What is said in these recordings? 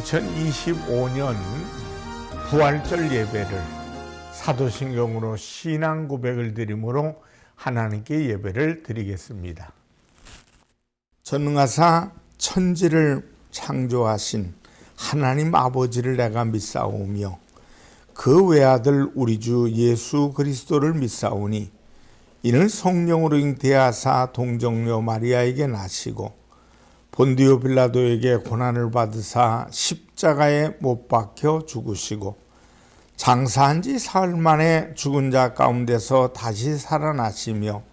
2025년 부활절 예배를 사도신경으로 신앙 고백을 드림으로 하나님께 예배를 드리겠습니다. 전능하사 천지를 창조하신 하나님 아버지를 내가 믿사오며 그 외아들 우리 주 예수 그리스도를 믿사오니 이는 성령으로 잉태하사 동정녀 마리아에게 나시고 본디오 빌라도에게 고난을 받으사 십자가에 못 박혀 죽으시고 장사한 지 사흘 만에 죽은 자 가운데서 다시 살아나시며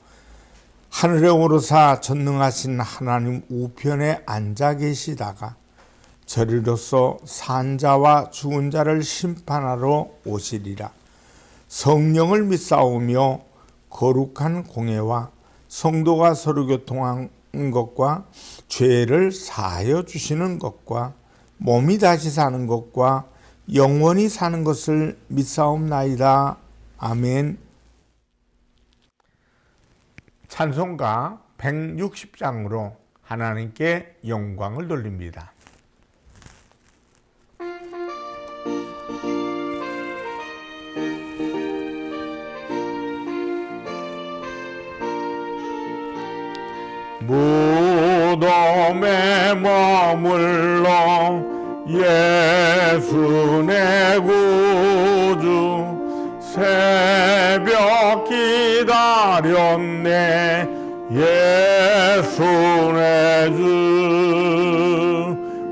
하늘에 오르사 전능하신 하나님 우편에 앉아 계시다가 저리로서 산 자와 죽은 자를 심판하러 오시리라. 성령을 믿사오며 거룩한 공예와 성도가 서로 교통한 것과 죄를 사하여 주시는 것과 몸이 다시 사는 것과 영원히 사는 것을 믿사옵나이다. 아멘. 찬송가 160장으로 하나님께 영광을 돌립니다. 무덤에 머물러 예수 내 구주 새벽 기다렸네 예수 내 주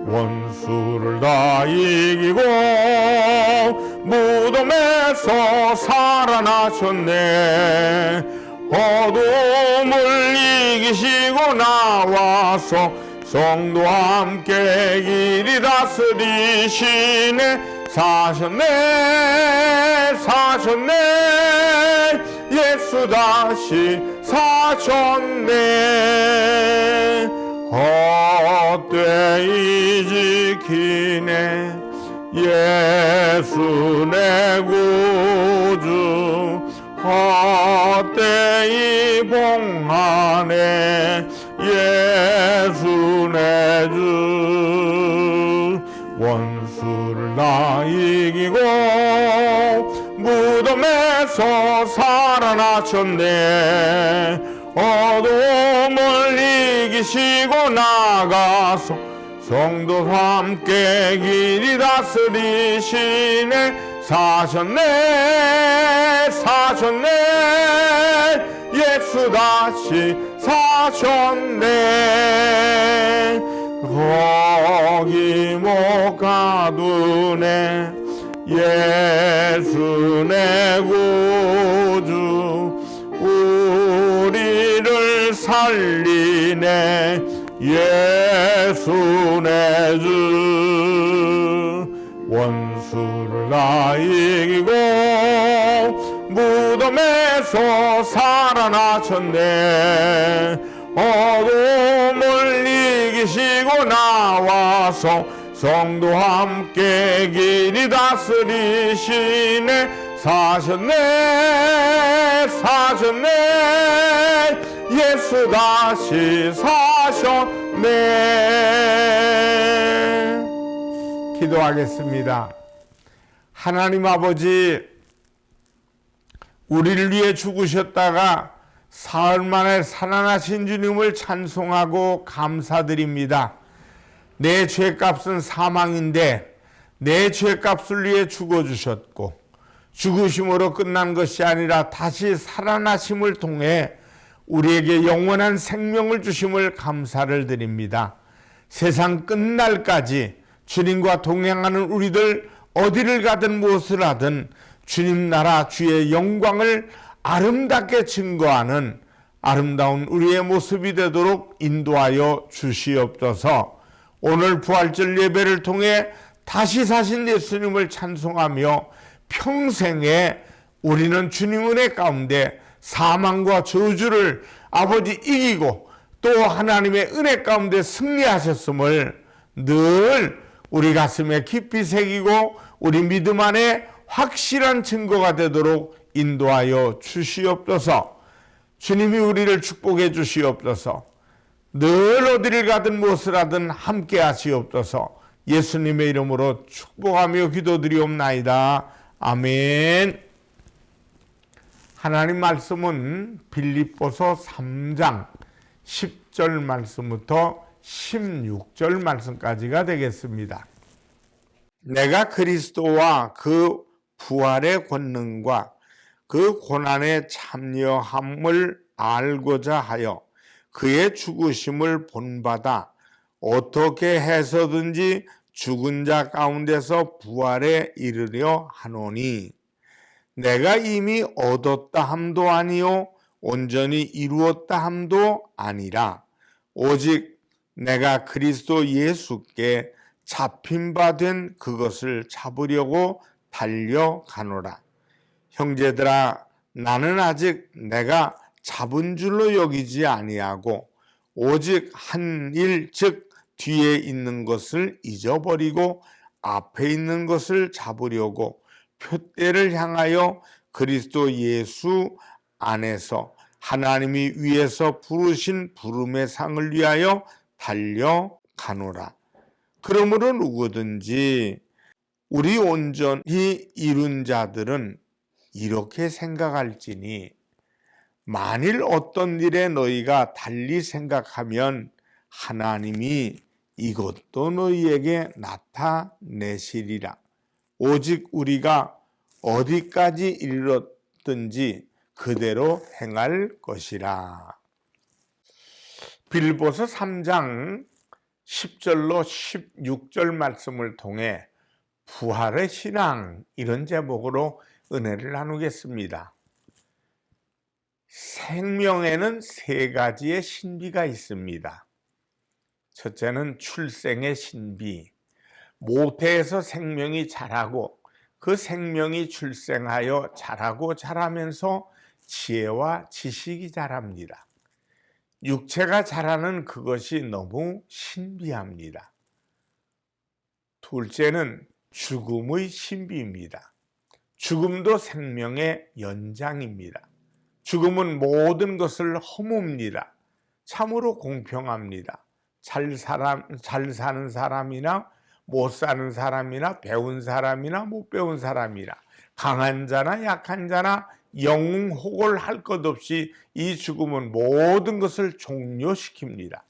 원수를 다 이기고 무덤에서 살아나셨네 어둠을 이기시고 나와서 성도와 함께 길이 다스리시네 사셨네 예수 다시 사셨네 헛되이 지키네 예수 내 구주 헛되이 봉하네 예수 내 주 원수를 다 이기고 무덤에서 살아나셨네 어둠을 이기시고 나가서 성도와 함께 길이 다스리시네 사셨네 예수 다시 사셨네 거기 못 가두네 예수 내 구주 우리를 살리네 예수 내 주 원수를 다 이기고 무덤에서 살아나셨네 어둠을 이기시고 나와서 성도와 함께 길이 다스리시네 사셨네 예수 다시 사셨네. 기도하겠습니다. 하나님 아버지, 우리를 위해 죽으셨다가 사흘 만에 살아나신 주님을 찬송하고 감사드립니다. 내 죄값은 사망인데 내 죄값을 위해 죽어주셨고 죽으심으로 끝난 것이 아니라 다시 살아나심을 통해 우리에게 영원한 생명을 주심을 감사를 드립니다. 세상 끝날까지 주님과 동행하는 우리들 어디를 가든 무엇을 하든 주님 나라 주의 영광을 아름답게 증거하는 아름다운 우리의 모습이 되도록 인도하여 주시옵소서. 오늘 부활절 예배를 통해 다시 사신 예수님을 찬송하며 평생에 우리는 주님 은혜 가운데 사망과 저주를 아버지 이기고 또 하나님의 은혜 가운데 승리하셨음을 늘 우리 가슴에 깊이 새기고 우리 믿음 안에 확실한 증거가 되도록 인도하여 주시옵소서. 주님이 우리를 축복해 주시옵소서. 늘 어디를 가든 무엇을 하든 함께 하시옵소서. 예수님의 이름으로 축복하며 기도드리옵나이다. 아멘. 하나님 말씀은 빌립보서 3장 10절 말씀부터 16절 말씀까지가 되겠습니다. 내가 그리스도와 그 부활의 권능과 그 고난에 참여함을 알고자 하여 그의 죽으심을 본받아 어떻게 해서든지 죽은 자 가운데서 부활에 이르려 하노니 내가 이미 얻었다 함도 아니요 온전히 이루었다 함도 아니라 오직 내가 그리스도 예수께 잡힌 바 된 그것을 잡으려고 달려가노라. 형제들아, 나는 아직 내가 잡은 줄로 여기지 아니하고 오직 한 일, 즉 뒤에 있는 것을 잊어버리고 앞에 있는 것을 잡으려고 표대를 향하여 그리스도 예수 안에서 하나님이 위에서 부르신 부름의 상을 위하여 달려가노라. 그러므로 누구든지 우리 온전히 이룬 자들은 이렇게 생각할지니 만일 어떤 일에 너희가 달리 생각하면 하나님이 이것도 너희에게 나타내시리라. 오직 우리가 어디까지 이르렀든지 그대로 행할 것이라. 빌립보서 3장 10절로 16절 말씀을 통해 부활의 신앙, 이런 제목으로 은혜를 나누겠습니다. 생명에는 세 가지의 신비가 있습니다. 첫째는 출생의 신비. 모태에서 생명이 자라고 그 생명이 출생하여 자라고 자라면서 지혜와 지식이 자랍니다. 육체가 자라는 그것이 너무 신비합니다. 둘째는 죽음의 신비입니다. 죽음도 생명의 연장입니다. 죽음은 모든 것을 허뭅니다. 참으로 공평합니다. 잘 사는 사람이나 못 사는 사람이나 배운 사람이나 못 배운 사람이나 강한 자나 약한 자나 영웅호걸 할 것 없이 이 죽음은 모든 것을 종료시킵니다.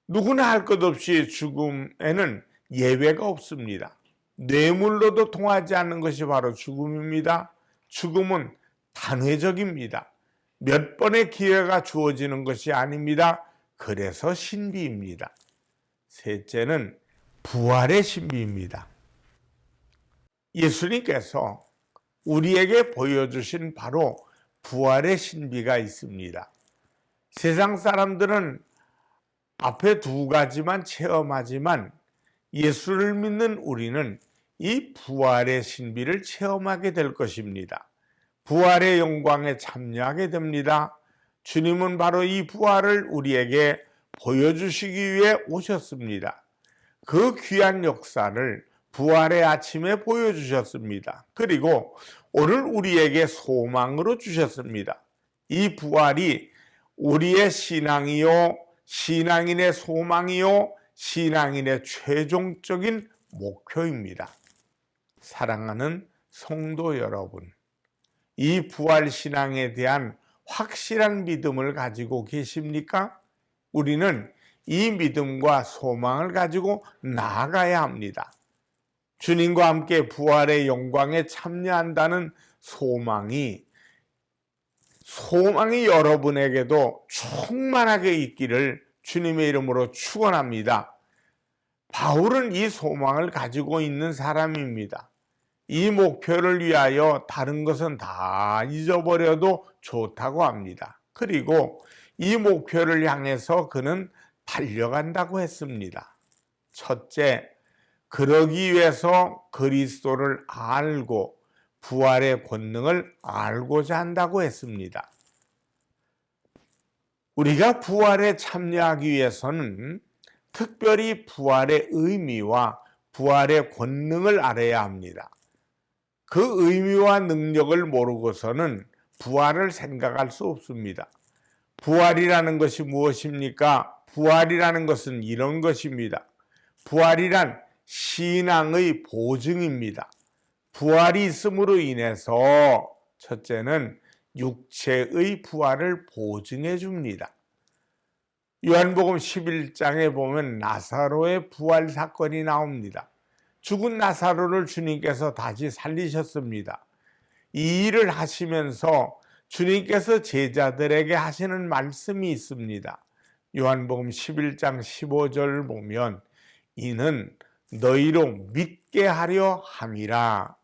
누구나 할 것 없이 죽음에는 예외가 없습니다. 뇌물로도 통하지 않는 것이 바로 죽음입니다. 죽음은 단회적입니다. 몇 번의 기회가 주어지는 것이 아닙니다. 그래서 신비입니다. 셋째는 부활의 신비입니다. 예수님께서 우리에게 보여주신 바로 부활의 신비가 있습니다. 세상 사람들은 앞에 두 가지만 체험하지만 예수를 믿는 우리는 이 부활의 신비를 체험하게 될 것입니다. 부활의 영광에 참여하게 됩니다. 주님은 바로 이 부활을 우리에게 보여주시기 위해 오셨습니다. 그 귀한 역사를 부활의 아침에 보여주셨습니다. 그리고 오늘 우리에게 소망으로 주셨습니다. 이 부활이 우리의 신앙이요, 신앙인의 소망이요, 신앙인의 최종적인 목표입니다. 사랑하는 성도 여러분, 이 부활 신앙에 대한 확실한 믿음을 가지고 계십니까? 우리는 이 믿음과 소망을 가지고 나아가야 합니다. 주님과 함께 부활의 영광에 참여한다는 소망이 여러분에게도 충만하게 있기를 주님의 이름으로 축원합니다. 바울은 이 소망을 가지고 있는 사람입니다. 이 목표를 위하여 다른 것은 다 잊어버려도 좋다고 합니다. 그리고 이 목표를 향해서 그는 달려간다고 했습니다. 첫째, 그러기 위해서 그리스도를 알고 부활의 권능을 알고자 한다고 했습니다. 우리가 부활에 참여하기 위해서는 특별히 부활의 의미와 부활의 권능을 알아야 합니다. 그 의미와 능력을 모르고서는 부활을 생각할 수 없습니다. 부활이라는 것이 무엇입니까? 부활이라는 것은 이런 것입니다. 부활이란 신앙의 보증입니다. 부활이 있음으로 인해서 첫째는 육체의 부활을 보증해 줍니다. 요한복음 11장에 보면 나사로의 부활 사건이 나옵니다. 죽은 나사로를 주님께서 다시 살리셨습니다. 이 일을 하시면서 주님께서 제자들에게 하시는 말씀이 있습니다. 요한복음 11장 15절 보면 이는 너희로 믿게 하려 함이라.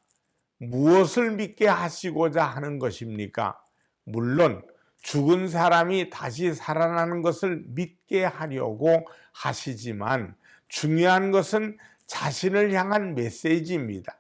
무엇을 믿게 하시고자 하는 것입니까? 물론 죽은 사람이 다시 살아나는 것을 믿게 하려고 하시지만 중요한 것은 자신을 향한 메시지입니다.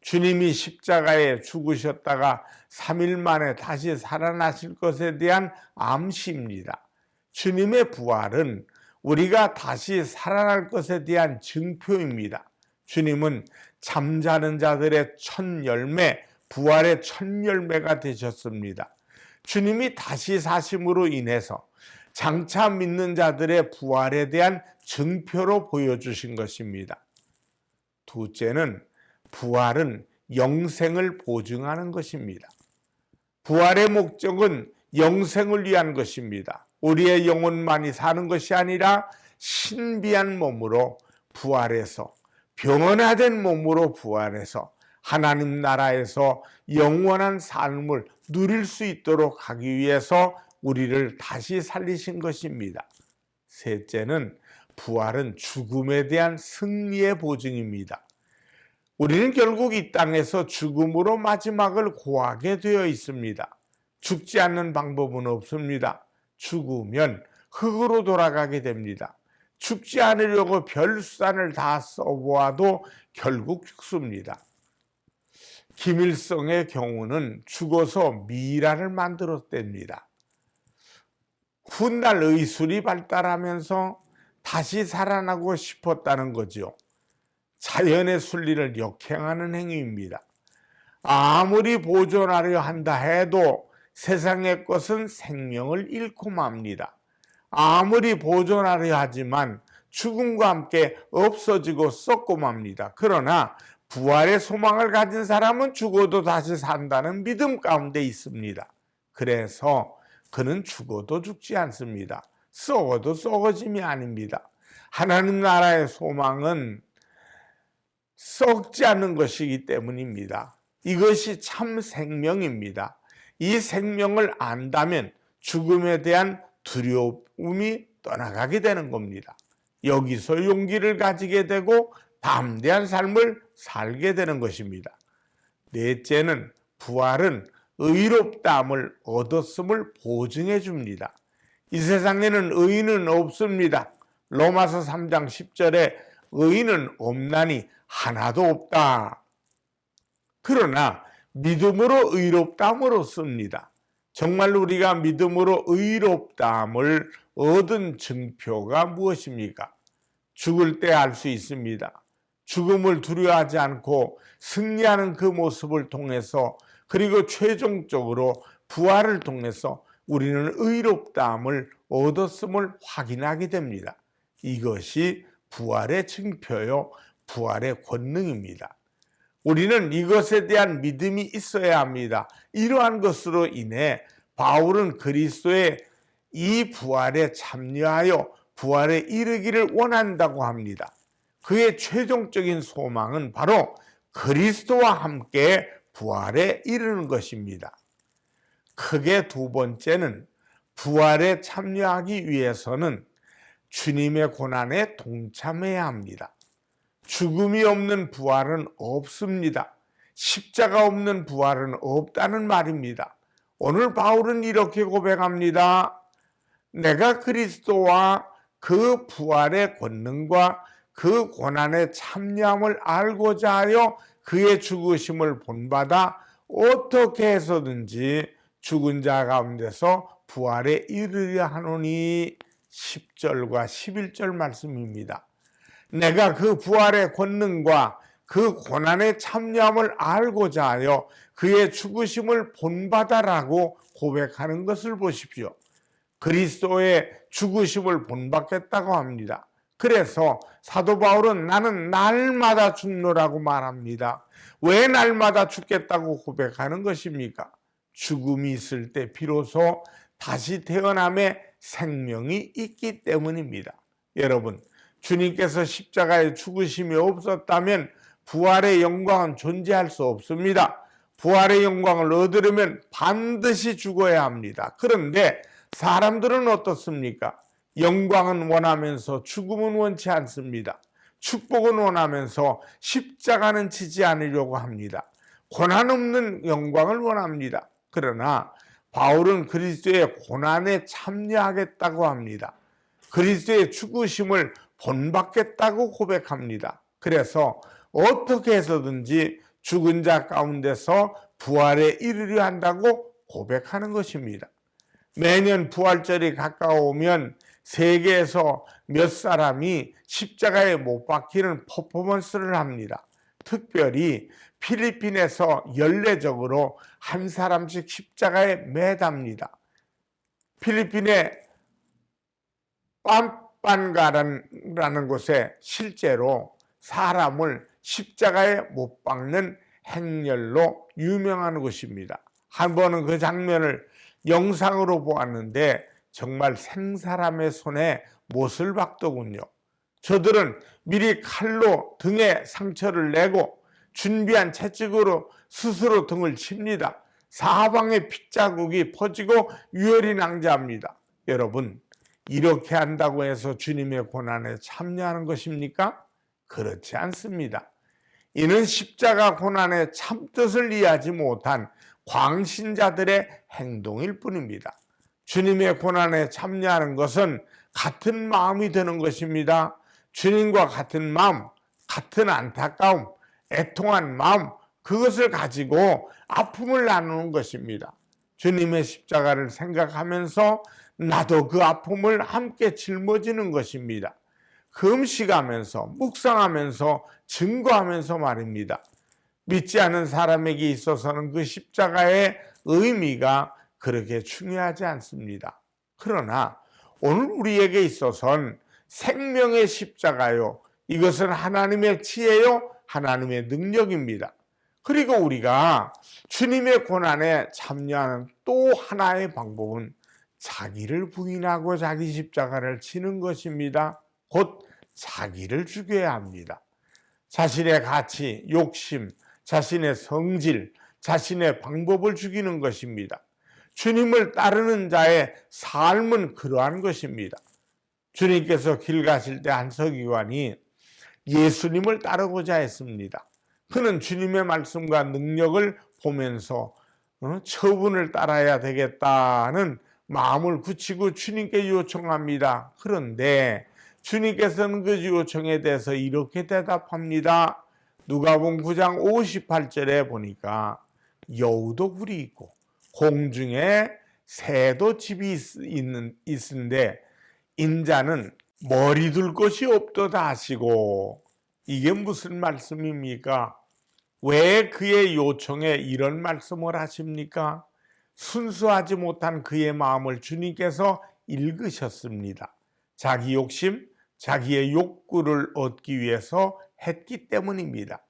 주님이 십자가에 죽으셨다가 3일 만에 다시 살아나실 것에 대한 암시입니다. 주님의 부활은 우리가 다시 살아날 것에 대한 증표입니다. 주님은 잠자는 자들의 첫 열매, 부활의 첫 열매가 되셨습니다. 주님이 다시 사심으로 인해서 장차 믿는 자들의 부활에 대한 증표로 보여주신 것입니다. 둘째는 부활은 영생을 보증하는 것입니다. 부활의 목적은 영생을 위한 것입니다. 우리의 영혼만이 사는 것이 아니라 신비한 몸으로 부활해서 변화된 몸으로 부활해서 하나님 나라에서 영원한 삶을 누릴 수 있도록 하기 위해서 우리를 다시 살리신 것입니다. 셋째는 부활은 죽음에 대한 승리의 보증입니다. 우리는 결국 이 땅에서 죽음으로 마지막을 고하게 되어 있습니다. 죽지 않는 방법은 없습니다. 죽으면 흙으로 돌아가게 됩니다. 죽지 않으려고 별수단을 다 써보아도 결국 죽습니다. 김일성의 경우는 죽어서 미라를 만들었답니다. 훗날 의술이 발달하면서 다시 살아나고 싶었다는 거죠. 자연의 순리를 역행하는 행위입니다. 아무리 보존하려 한다 해도 세상의 것은 생명을 잃고 맙니다. 아무리 보존하려 하지만 죽음과 함께 없어지고 썩고 맙니다. 그러나 부활의 소망을 가진 사람은 죽어도 다시 산다는 믿음 가운데 있습니다. 그래서 그는 죽어도 죽지 않습니다. 썩어도 썩어짐이 아닙니다. 하나님 나라의 소망은 썩지 않는 것이기 때문입니다. 이것이 참 생명입니다. 이 생명을 안다면 죽음에 대한 두려움이 떠나가게 되는 겁니다. 여기서 용기를 가지게 되고 담대한 삶을 살게 되는 것입니다. 넷째는 부활은 의롭다함을 얻었음을 보증해 줍니다. 이 세상에는 의인은 없습니다. 로마서 3장 10절에 의인은 없나니 하나도 없다. 그러나 믿음으로 의롭다함을 얻습니다. 정말 우리가 믿음으로 의롭다함을 얻은 증표가 무엇입니까? 죽을 때 알 수 있습니다. 죽음을 두려워하지 않고 승리하는 그 모습을 통해서 그리고 최종적으로 부활을 통해서 우리는 의롭다함을 얻었음을 확인하게 됩니다. 이것이 부활의 증표요, 부활의 권능입니다. 우리는 이것에 대한 믿음이 있어야 합니다. 이러한 것으로 인해 바울은 그리스도의 이 부활에 참여하여 부활에 이르기를 원한다고 합니다. 그의 최종적인 소망은 바로 그리스도와 함께 부활에 이르는 것입니다. 크게 두 번째는 부활에 참여하기 위해서는 주님의 고난에 동참해야 합니다. 죽음이 없는 부활은 없습니다. 십자가 없는 부활은 없다는 말입니다. 오늘 바울은 이렇게 고백합니다. 내가 그리스도와 그 부활의 권능과 그 고난의 참여함을 알고자 하여 그의 죽으심을 본받아 어떻게 해서든지 죽은 자 가운데서 부활에 이르려 하노니 10절과 11절 말씀입니다. 내가 그 부활의 권능과 그 고난의 참여함을 알고자 하여 그의 죽으심을 본받아라고 고백하는 것을 보십시오. 그리스도의 죽으심을 본받겠다고 합니다. 그래서 사도 바울은 나는 날마다 죽노라고 말합니다. 왜 날마다 죽겠다고 고백하는 것입니까? 죽음이 있을 때 비로소 다시 태어남의 생명이 있기 때문입니다. 여러분, 주님께서 십자가에 죽으심이 없었다면 부활의 영광은 존재할 수 없습니다. 부활의 영광을 얻으려면 반드시 죽어야 합니다. 그런데 사람들은 어떻습니까? 영광은 원하면서 죽음은 원치 않습니다. 축복은 원하면서 십자가는 지지 않으려고 합니다. 고난 없는 영광을 원합니다. 그러나 바울은 그리스도의 고난에 참여하겠다고 합니다. 그리스도의 죽으심을 본받겠다고 고백합니다. 그래서 어떻게 해서든지 죽은 자 가운데서 부활에 이르려 한다고 고백하는 것입니다. 매년 부활절이 가까워오면 세계에서 몇 사람이 십자가에 못 박히는 퍼포먼스를 합니다. 특별히 필리핀에서 연례적으로 한 사람씩 십자가에 매답니다. 필리핀의 빰빤가라는 곳에 실제로 사람을 십자가에 못 박는 행렬로 유명한 곳입니다. 한 번은 그 장면을 영상으로 보았는데 정말 생사람의 손에 못을 박더군요. 저들은 미리 칼로 등에 상처를 내고 준비한 채찍으로 스스로 등을 칩니다. 사방에 핏자국이 퍼지고 유혈이 낭자합니다. 여러분, 이렇게 한다고 해서 주님의 고난에 참여하는 것입니까? 그렇지 않습니다. 이는 십자가 고난의 참뜻을 이해하지 못한 광신자들의 행동일 뿐입니다. 주님의 고난에 참여하는 것은 같은 마음이 되는 것입니다. 주님과 같은 마음, 같은 안타까움, 애통한 마음, 그것을 가지고 아픔을 나누는 것입니다. 주님의 십자가를 생각하면서 나도 그 아픔을 함께 짊어지는 것입니다. 금식하면서 묵상하면서 증거하면서 말입니다. 믿지 않는 사람에게 있어서는 그 십자가의 의미가 그렇게 중요하지 않습니다. 그러나 오늘 우리에게 있어서는 생명의 십자가요, 이것은 하나님의 지혜요, 하나님의 능력입니다. 그리고 우리가 주님의 고난에 참여하는 또 하나의 방법은 자기를 부인하고 자기 십자가를 지는 것입니다. 곧 자기를 죽여야 합니다. 자신의 가치, 욕심, 자신의 성질, 자신의 방법을 죽이는 것입니다. 주님을 따르는 자의 삶은 그러한 것입니다. 주님께서 길 가실 때 한 서기관이 예수님을 따르고자 했습니다. 그는 주님의 말씀과 능력을 보면서 처분을 따라야 되겠다는 마음을 굳히고 주님께 요청합니다. 그런데 주님께서는 그 요청에 대해서 이렇게 대답합니다. 누가복음 9장 58절에 보니까 여우도 굴이 있고 공중에 새도 집이 있는데 인자는 머리 둘 곳이 없도다 하시고, 이게 무슨 말씀입니까? 왜 그의 요청에 이런 말씀을 하십니까? 순수하지 못한 그의 마음을 주님께서 읽으셨습니다. 자기 욕심, 자기의 욕구를 얻기 위해서 했기 때문입니다.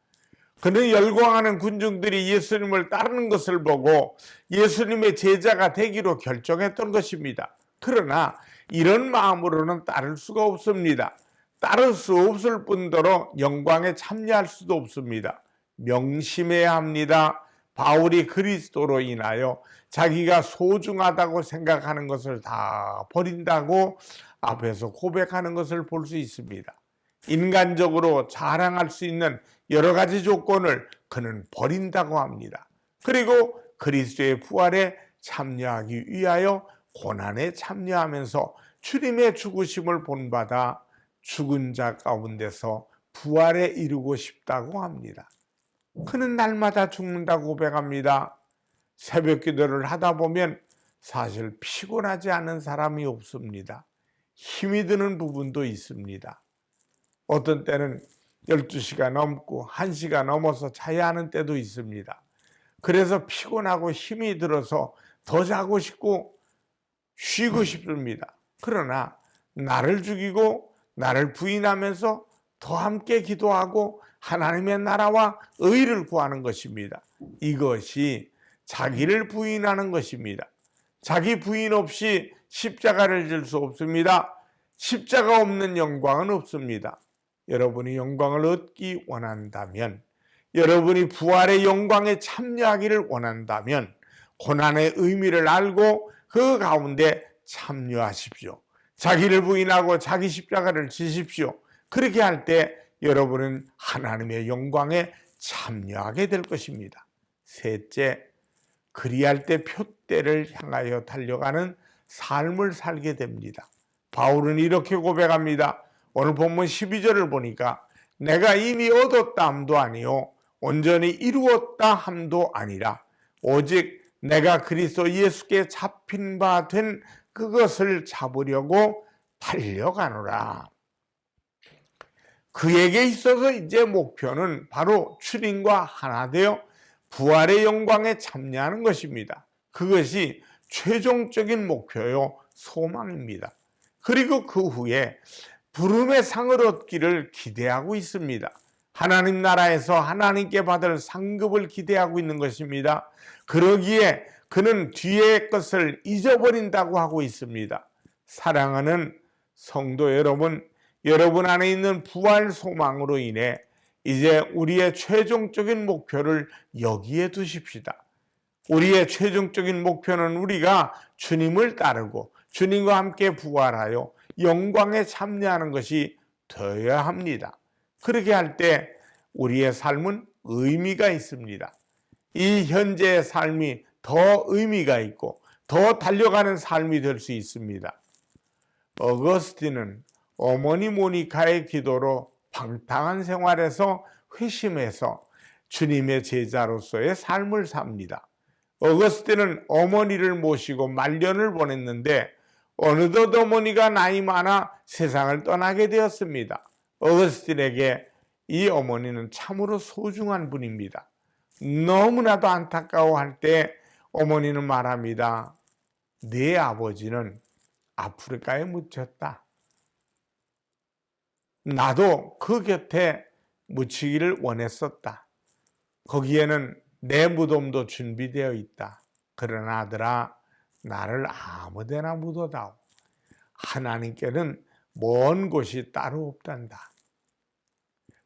그는 열광하는 군중들이 예수님을 따르는 것을 보고 예수님의 제자가 되기로 결정했던 것입니다. 그러나 이런 마음으로는 따를 수가 없습니다. 따를 수 없을 뿐더러 영광에 참여할 수도 없습니다. 명심해야 합니다. 바울이 그리스도로 인하여 자기가 소중하다고 생각하는 것을 다 버린다고 앞에서 고백하는 것을 볼 수 있습니다. 인간적으로 자랑할 수 있는 여러 가지 조건을 그는 버린다고 합니다. 그리고 그리스도의 부활에 참여하기 위하여 고난에 참여하면서 주님의 죽으심을 본받아 죽은 자 가운데서 부활에 이르고 싶다고 합니다. 그는 날마다 죽는다고 고백합니다. 새벽 기도를 하다 보면 사실 피곤하지 않은 사람이 없습니다. 힘이 드는 부분도 있습니다. 어떤 때는 12시가 넘고 1시가 넘어서 자야 하는 때도 있습니다. 그래서 피곤하고 힘이 들어서 더 자고 싶고 쉬고 싶습니다. 그러나 나를 죽이고 나를 부인하면서 더 함께 기도하고 하나님의 나라와 의를 구하는 것입니다. 이것이 자기를 부인하는 것입니다. 자기 부인 없이 십자가를 질 수 없습니다. 십자가 없는 영광은 없습니다. 여러분이 영광을 얻기 원한다면, 여러분이 부활의 영광에 참여하기를 원한다면 고난의 의미를 알고 그 가운데 참여하십시오. 자기를 부인하고 자기 십자가를 지십시오. 그렇게 할 때 여러분은 하나님의 영광에 참여하게 될 것입니다. 셋째, 그리할 때 표대를 향하여 달려가는 삶을 살게 됩니다. 바울은 이렇게 고백합니다. 오늘 본문 12절을 보니까 내가 이미 얻었다 함도 아니요 온전히 이루었다 함도 아니라 오직 내가 그리스도 예수께 잡힌 바 된 그것을 잡으려고 달려가노라. 그에게 있어서 이제 목표는 바로 주님과 하나 되어 부활의 영광에 참여하는 것입니다. 그것이 최종적인 목표요 소망입니다. 그리고 그 후에 부름의 상을 얻기를 기대하고 있습니다. 하나님 나라에서 하나님께 받을 상급을 기대하고 있는 것입니다. 그러기에 그는 뒤의 것을 잊어버린다고 하고 있습니다. 사랑하는 성도 여러분, 여러분 안에 있는 부활 소망으로 인해 이제 우리의 최종적인 목표를 여기에 두십시다. 우리의 최종적인 목표는 우리가 주님을 따르고 주님과 함께 부활하여 영광에 참여하는 것이 되어야 합니다. 그렇게 할 때 우리의 삶은 의미가 있습니다. 이 현재의 삶이 더 의미가 있고 더 달려가는 삶이 될 수 있습니다. 어거스틴은 어머니 모니카의 기도로 방탕한 생활에서 회심해서 주님의 제자로서의 삶을 삽니다. 어거스틴은 어머니를 모시고 말년을 보냈는데 어느덧 어머니가 나이 많아 세상을 떠나게 되었습니다. 어거스틴에게 이 어머니는 참으로 소중한 분입니다. 너무나도 안타까워할 때 어머니는 말합니다. 내 아버지는 아프리카에 묻혔다. 나도 그 곁에 묻히기를 원했었다. 거기에는 내 무덤도 준비되어 있다. 그러나 아들아, 나를 아무데나 묻어다오. 하나님께는 먼 곳이 따로 없단다.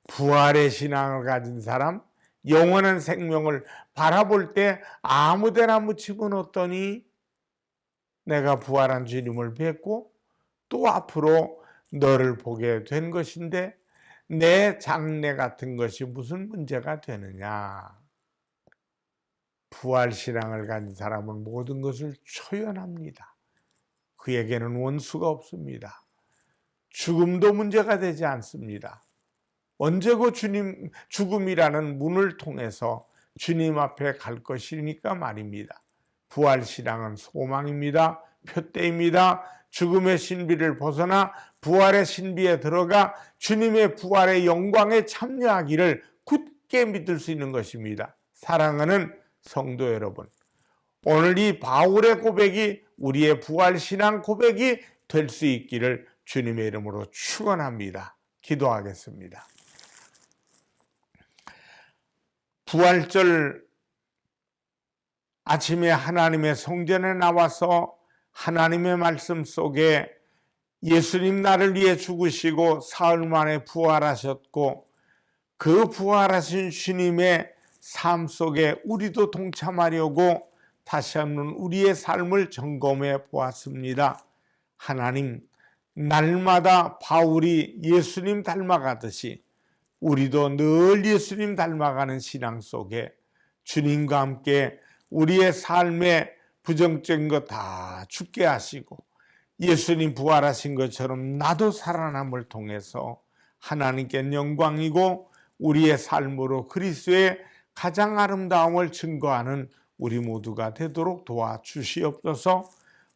부활의 신앙을 가진 사람, 영원한 생명을 바라볼 때 아무데나 묻히면 어떠니? 내가 부활한 주님을 뵙고 또 앞으로 너를 보게 된 것인데 내 장래 같은 것이 무슨 문제가 되느냐? 부활신앙을 가진 사람은 모든 것을 초연합니다. 그에게는 원수가 없습니다. 죽음도 문제가 되지 않습니다. 언제고 죽음이라는 문을 통해서 주님 앞에 갈 것이니까 말입니다. 부활신앙은 소망입니다. 표대입니다. 죽음의 신비를 벗어나 부활의 신비에 들어가 주님의 부활의 영광에 참여하기를 굳게 믿을 수 있는 것입니다. 사랑하는 성도 여러분, 오늘 이 바울의 고백이 우리의 부활신앙 고백이 될 수 있기를 주님의 이름으로 축원합니다. 기도하겠습니다. 부활절 아침에 하나님의 성전에 나와서 하나님의 말씀 속에 예수님 나를 위해 죽으시고 사흘 만에 부활하셨고 그 부활하신 주님의 삶 속에 우리도 동참하려고 다시 한번 우리의 삶을 점검해 보았습니다. 하나님, 날마다 바울이 예수님 닮아가듯이 우리도 늘 예수님 닮아가는 신앙 속에 주님과 함께 우리의 삶의 부정적인 것 다 죽게 하시고 예수님 부활하신 것처럼 나도 살아남을 통해서 하나님께 영광이고 우리의 삶으로 그리스도의 가장 아름다움을 증거하는 우리 모두가 되도록 도와주시옵소서.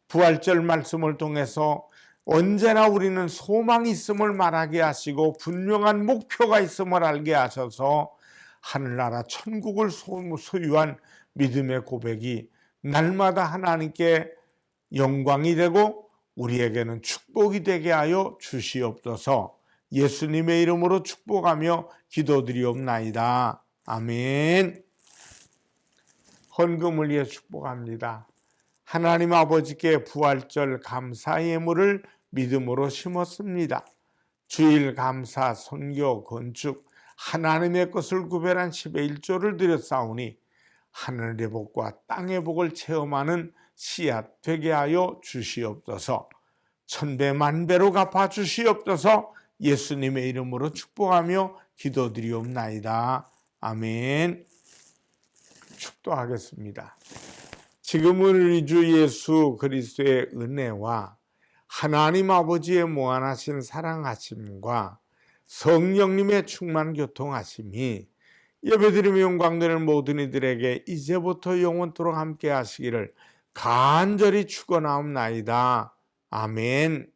부활절 말씀을 통해서 언제나 우리는 소망이 있음을 말하게 하시고 분명한 목표가 있음을 알게 하셔서 하늘나라 천국을 소유한 믿음의 고백이 날마다 하나님께 영광이 되고 우리에게는 축복이 되게 하여 주시옵소서. 예수님의 이름으로 축복하며 기도드리옵나이다. 아멘. 헌금을 위해 축복합니다. 하나님 아버지께 부활절 감사 예물을 믿음으로 심었습니다. 주일 감사, 선교, 건축, 하나님의 것을 구별한 10의 1조를 드렸사오니 하늘의 복과 땅의 복을 체험하는 씨앗 되게 하여 주시옵소서. 천배 만배로 갚아 주시옵소서. 예수님의 이름으로 축복하며 기도드리옵나이다. 아멘. 축도하겠습니다. 지금은 우리 주 예수 그리스도의 은혜와 하나님 아버지의 무한하신 사랑하심과 성령님의 충만 교통하심이 예배드리며 영광되는 모든 이들에게 이제부터 영원토록 함께 하시기를 간절히 축원하옵나이다. 아멘.